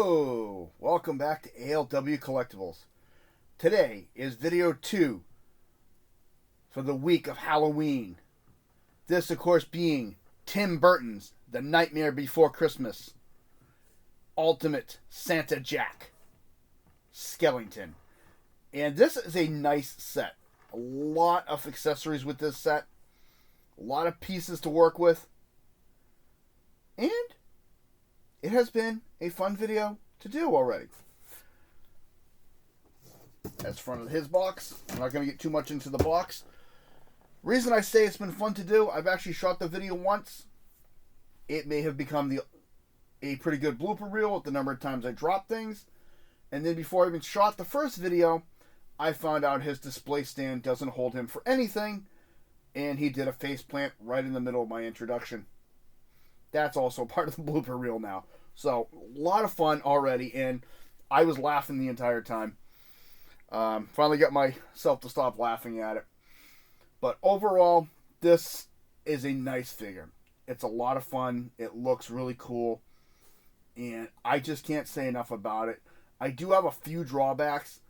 Hello! Welcome back to ALW Collectibles. Today is video 2 for the week of Halloween. This, of course, being Tim Burton's The Nightmare Before Christmas Ultimate Santa Jack Skellington. And this is a nice set. A lot of accessories with this set. A lot of pieces to work with. And it has been a fun video to do already. That's front of his box. I'm not going to get too much into the box. Reason I say it's been fun to do, I've actually shot the video once. It may have become a pretty good blooper reel with the number of times I dropped things. And then before I even shot the first video, I found out his display stand doesn't hold him for anything. And he did a face plant right in the middle of my introduction. That's also part of the blooper reel now. So, a lot of fun already, and I was laughing the entire time. Finally got myself to stop laughing at it. But overall, this is a nice figure. It's a lot of fun. It looks really cool. And I just can't say enough about it. I do have a few drawbacks.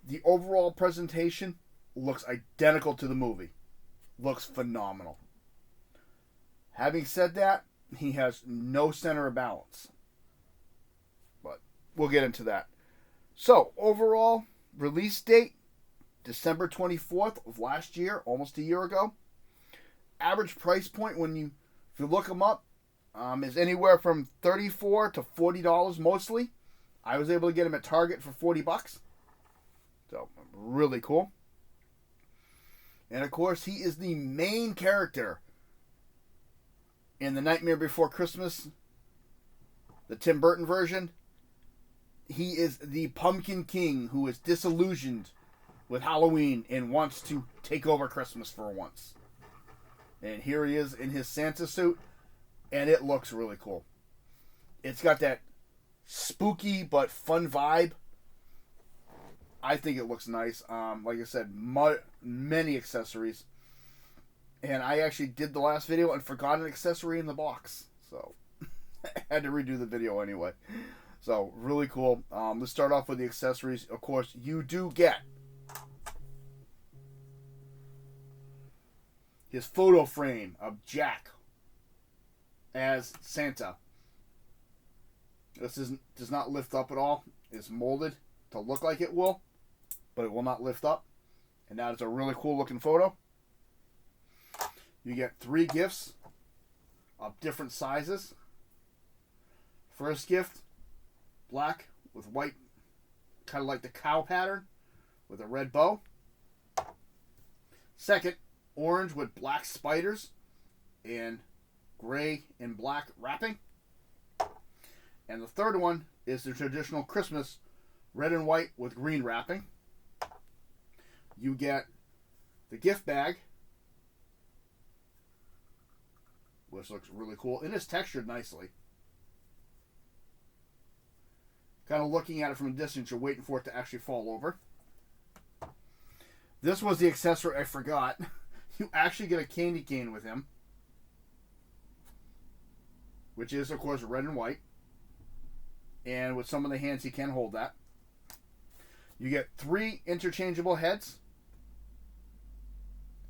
The overall presentation looks identical to the movie. Looks phenomenal. Having said that, he has no center of balance. But we'll get into that. So, overall, release date, December 24th of last year, almost a year ago. Average price point, if you look them up, is anywhere from $34 to $40 mostly. I was able to get him at Target for $40. So, really cool. And of course, he is the main character in The Nightmare Before Christmas, the Tim Burton version. He is the Pumpkin King who is disillusioned with Halloween and wants to take over Christmas for once. And here he is in his Santa suit, and it looks really cool. It's got that spooky but fun vibe. I think it looks nice. Like I said, many accessories. And I actually did the last video and forgot an accessory in the box. So, I had to redo the video anyway. So, really cool. Let's start off with the accessories. Of course, you do get his photo frame of Jack as Santa. This does not lift up at all. It's molded to look like it will, but it will not lift up. And that is a really cool looking photo. You get 3 gifts of different sizes. First gift, black with white, kind of like the cow pattern with a red bow. Second, orange with black spiders and gray and black wrapping. And the third one is the traditional Christmas red and white with green wrapping. You get the gift bag, which looks really cool. And it's textured nicely. Kind of looking at it from a distance, you're waiting for it to actually fall over. This was the accessory I forgot. You actually get a candy cane with him, which is, of course, red and white. And with some of the hands, he can hold that. You get 3 interchangeable heads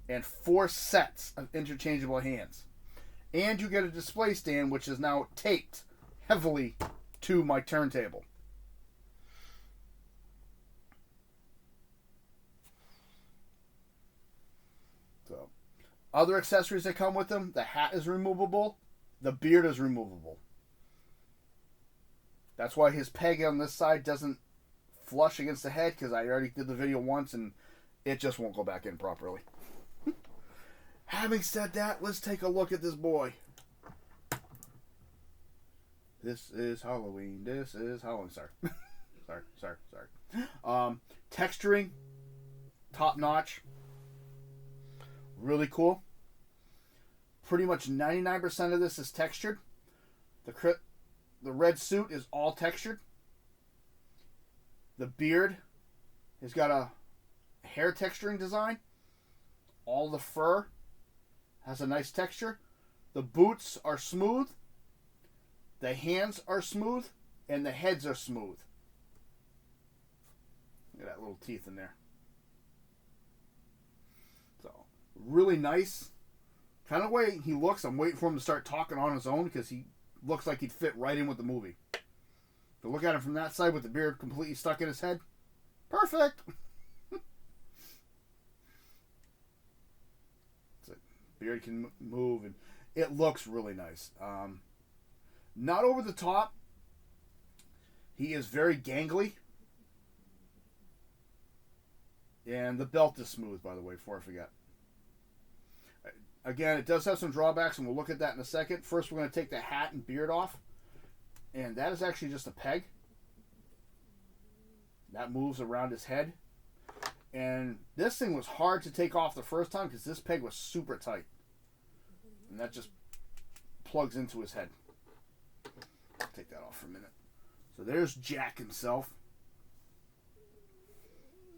and 4 sets of interchangeable hands. And you get a display stand, which is now taped heavily to my turntable. So, other accessories that come with them, the hat is removable, the beard is removable. That's why his peg on this side doesn't flush against the head, because I already did the video once and it just won't go back in properly. Having said that, let's take a look at this boy. This is Halloween. This is Halloween. Sorry. sorry. Texturing, top notch. Really cool. Pretty much 99% of this is textured. The red suit is all textured. The beard has got a hair texturing design. All the fur has a nice texture. The boots are smooth. The hands are smooth. and the heads are smooth. Look at that little teeth in there. So, really nice. Kind of way he looks, I'm waiting for him to start talking on his own because he looks like he'd fit right in with the movie. But look at him from that side with the beard completely stuck in his head. Perfect! So, beard can move, and it looks really nice. Not over the top. He is very gangly. And the belt is smooth, by the way, before I forget. Again, it does have some drawbacks, and we'll look at that in a second. First, we're going to take the hat and beard off. And that is actually just a peg. That moves around his head. And this thing was hard to take off the first time because this peg was super tight. And that just plugs into his head. I'll take that off for a minute. So there's Jack himself.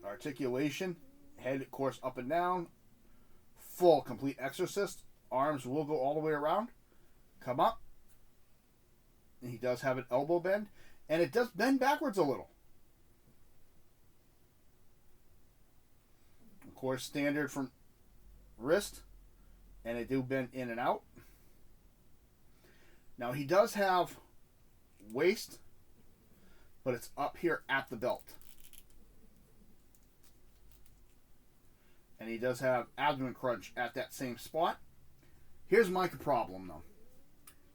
Articulation. Head, of course, up and down. Full, complete exorcist. Arms will go all the way around. Come up. And he does have an elbow bend. And it does bend backwards a little. Of course, standard from wrist. And they do bend in and out. Now, he does have waist, but it's up here at the belt. And he does have abdomen crunch at that same spot. Here's my problem, though.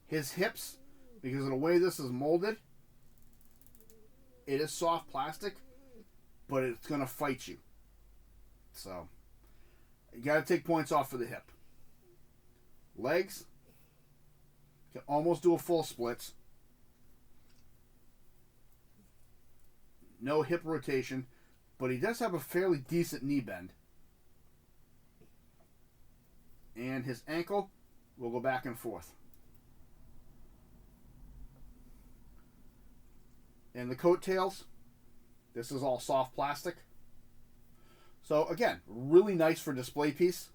His hips, because of the way this is molded, it is soft plastic, but it's going to fight you. So, you got to take points off for the hip. Legs, can almost do a full splits. No hip rotation, but he does have a fairly decent knee bend. And his ankle will go back and forth. And the coattails, this is all soft plastic. So again, really nice for display piece.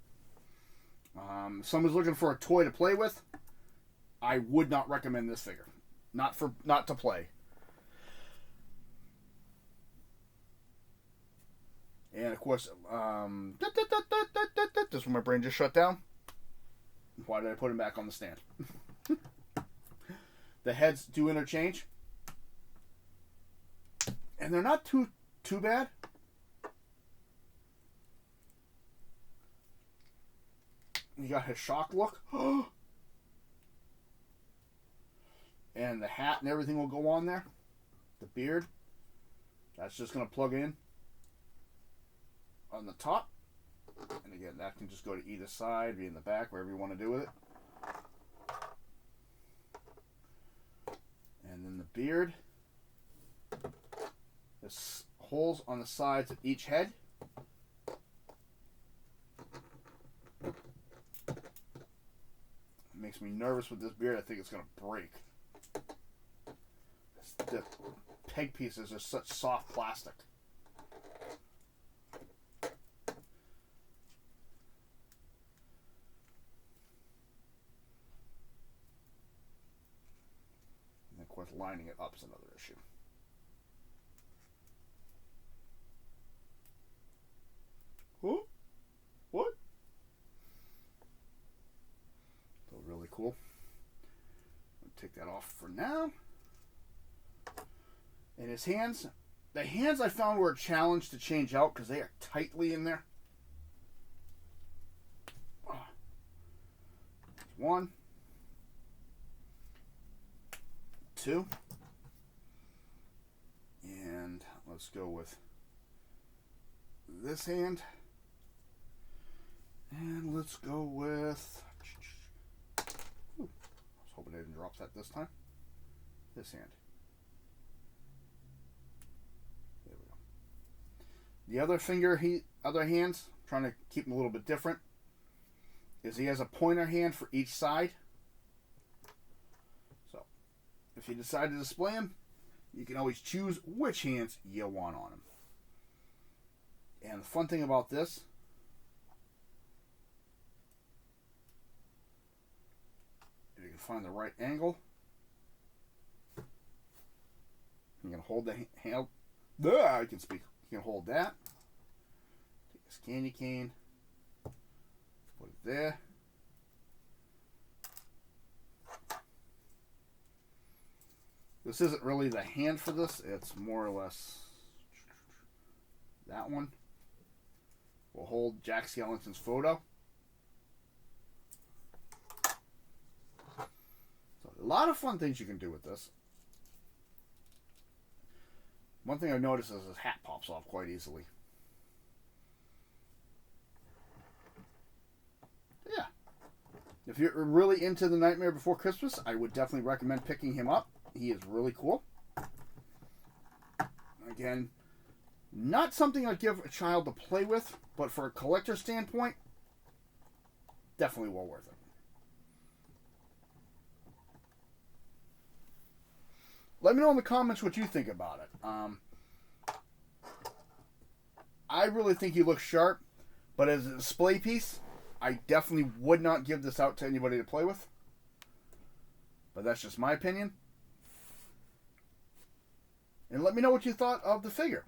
If someone's looking for a toy to play with, I would not recommend this figure. Not to play. And of course, this is when my brain just shut down. Why did I put him back on the stand? The heads do interchange. And they're not too bad. You got his shock look. And the hat and everything will go on there. The beard. That's just going to plug in on the top. And again, that can just go to either side, be in the back, wherever you want to do with it. And then the beard. There's holes on the sides of each head. It makes me nervous with this beard. I think it's going to break. The peg pieces are such soft plastic. And of course, lining it up is another issue. Who? What? So really cool. I'll take that off for now. And his hands, the hands I found were a challenge to change out because they are tightly in there. One, two, and let's go with this hand. And let's go with, ooh, I was hoping I didn't drop that this time. This hand. There we go. The other finger, other hands, I'm trying to keep them a little bit different, is he has a pointer hand for each side. So, if you decide to display them, you can always choose which hands you want on them. And the fun thing about this, if you can find the right angle, can hold the handle. I can speak. You can hold that. Take this candy cane. Put it there. This isn't really the hand for this. It's more or less that one. Will hold Jack Skellington's photo. So a lot of fun things you can do with this. One thing I've noticed is his hat pops off quite easily. Yeah. If you're really into The Nightmare Before Christmas, I would definitely recommend picking him up. He is really cool. Again, not something I'd give a child to play with, but for a collector standpoint, definitely well worth it. Let me know in the comments what you think about it. I really think he looks sharp, but as a display piece, I definitely would not give this out to anybody to play with. But that's just my opinion. And let me know what you thought of the figure.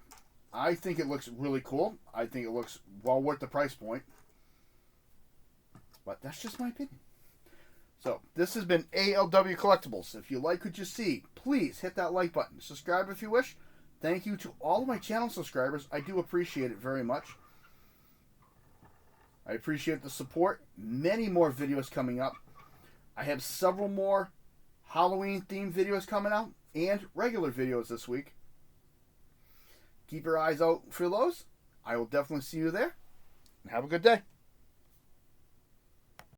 I think it looks really cool. I think it looks well worth the price point. But that's just my opinion. So, this has been ALW Collectibles. If you like what you see, please hit that like button. Subscribe if you wish. Thank you to all of my channel subscribers. I do appreciate it very much. I appreciate the support. Many more videos coming up. I have several more Halloween-themed videos coming out and regular videos this week. Keep your eyes out for those. I will definitely see you there. And have a good day.